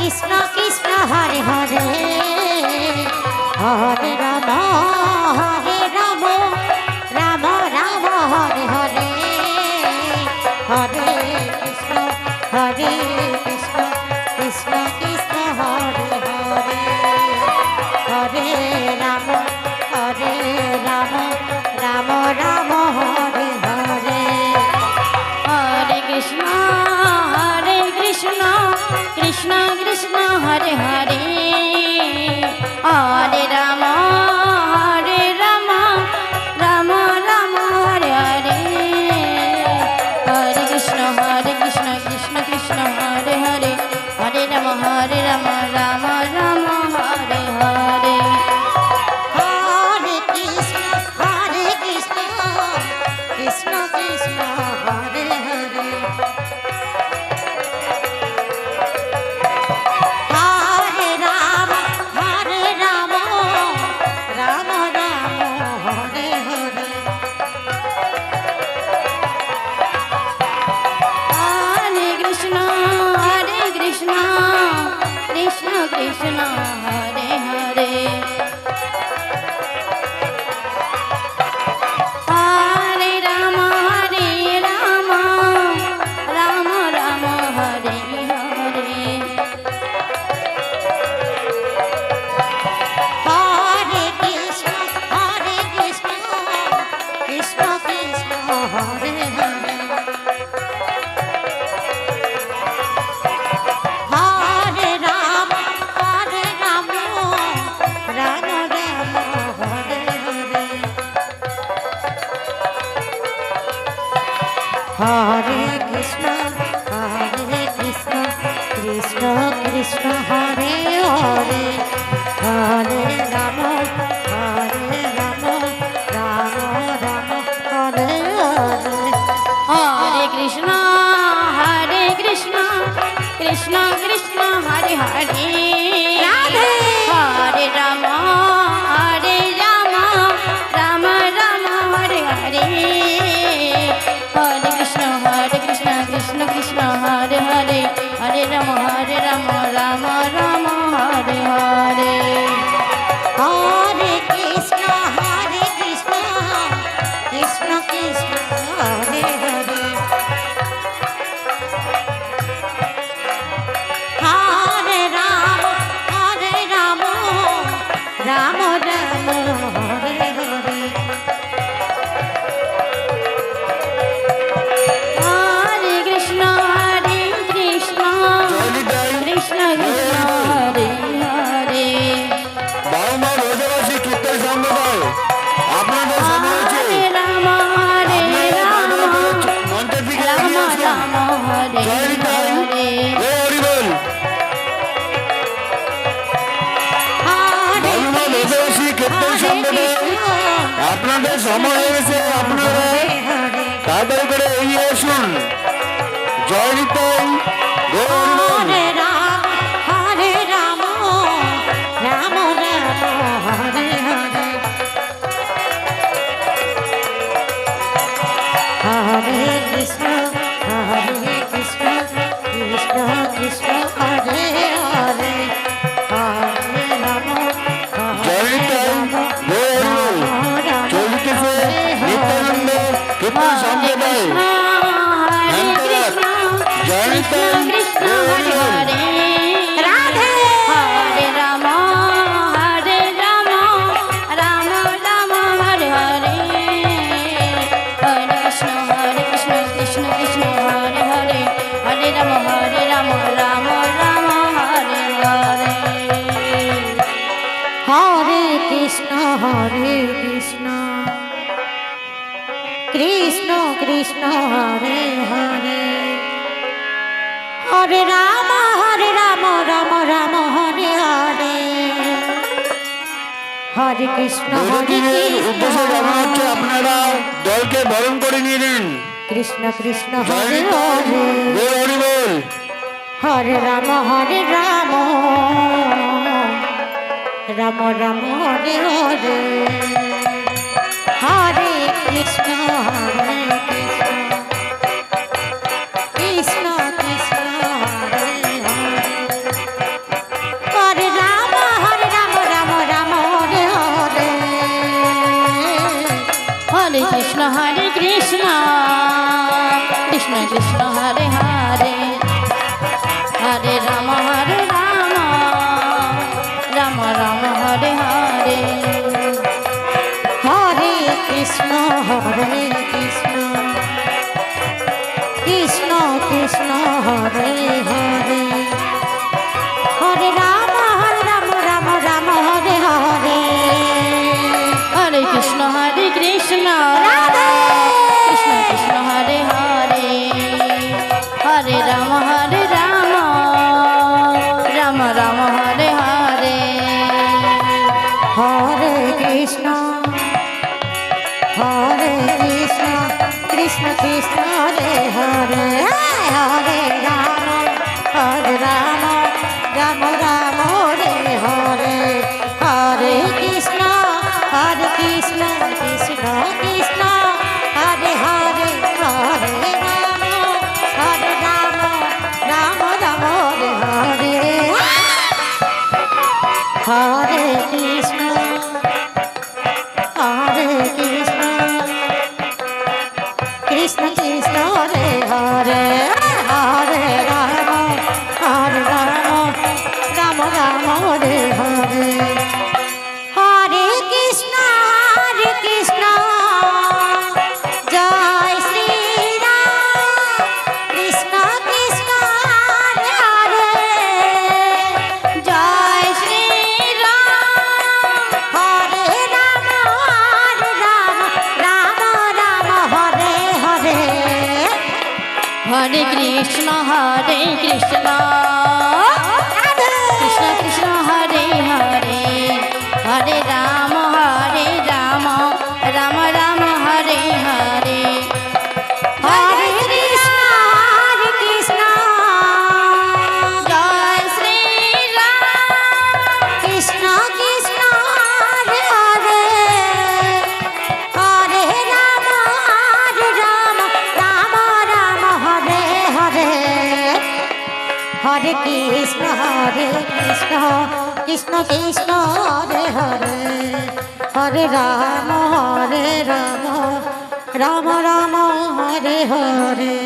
কৃষ্ণ কৃষ্ণ হরে হরে হরে রাম রাম রাম হরে হরে হরে কৃষ্ণ কৃষ্ণ কৃষ্ণ কৃষ্ণ হরে হরে হরে রাম রাম রাম হরে হরে হরে কৃষ্ণ কৃষ্ণ কৃষ্ণ হরে হরে হরে রাম রাম রাম হরে হরে হরে কৃষ্ণ কৃষ্ণ কৃষ্ণ হরে হরে হরে রাম রাম রাম হরে হরে হরে কৃষ্ণ কৃষ্ণ কৃষ্ণ হরে হরে কৃষ্ণ হরে হরে হরে রাম রাম রাম হরে হরে হরে কৃষ্ণ কৃষ্ণ কৃষ্ণ হরে হরে হরে কৃষ্ণ কৃষ্ণ কৃষ্ণ হরে হরে হরে রাম রাম রাম হরে হরে হরে কৃষ্ণ কৃষ্ণ কৃষ্ণ হরে হরে রাধে হরে রাম রাম রাম হরে হরে হরে কৃষ্ণ কৃষ্ণ কৃষ্ণ হরে হরে হরে রাম রাম রাম হরে হরে হরে কৃষ্ণ কৃষ্ণ কৃষ্ণ হরে হরে হরে রাম রাম রাম হরে হরে আপনাদের সময় হয়েছে, আপনারা তাড়াতাড়ি করে এগিয়ে আসুন। জয় নিতাই। হরে রাম রাম রাম হরে হরে হরে কৃষ্ণ কৃষ্ণ কৃষ্ণ হরে হরে হরে রাম জয় নিতাই। চলিতেছে নিত্যানন্দ কীর্তন সম্প্রদায়। জয় নিতাই। রাধে হরে রাম রাম রাম হরে হরে হরে কৃষ্ণ কৃষ্ণ কৃষ্ণ হরে হরে হরে রাম রাম রাম হরে হরে হরে কৃষ্ণ কৃষ্ণ কৃষ্ণ হরে হরে হরে রাম রাম রাম হরে হরে হরে কৃষ্ণ উদ্দেশ্যে জানা হচ্ছে আপনারা দলকে বরণ করে নিয়ে নিন। কৃষ্ণ কৃষ্ণ হরে হরে হরি বল। হরে রাম রাম রাম হরে হরে হরে কৃষ্ণ কৃষ্ণ কৃষ্ণ হরে হরে কৃষ্ণ কৃষ্ণ হরে হরে হরে রাম রাম রাম হরে হরে হরে কৃষ্ণ কৃষ্ণ কৃষ্ণ হরে হরে হরে রাম রাম হরে হরে হরে কৃষ্ণ কৃষ্ণ কৃষ্ণ হরে হরে হরে রাম রাম হরে হরে হরে কৃষ্ণ জয় শ্রী রাম কৃষ্ণ কৃষ্ণ হরে হরে জয় শ্রী রাম হরে রাম রাম হরে হরে হরে কৃষ্ণ কৃষ্ণ কৃষ্ণ হরে হরে হরে রাম রাম রাম হরে হরে হরে কৃষ্ণ জয় শ্রী রাম কৃষ্ণ কৃষ্ণ হরে হরে হরে রাম রাম হরে হরে হরে কৃষ্ণ কৃষ্ণ কৃষ্ণ হরে হরে হরে রাম রাম হরে হরে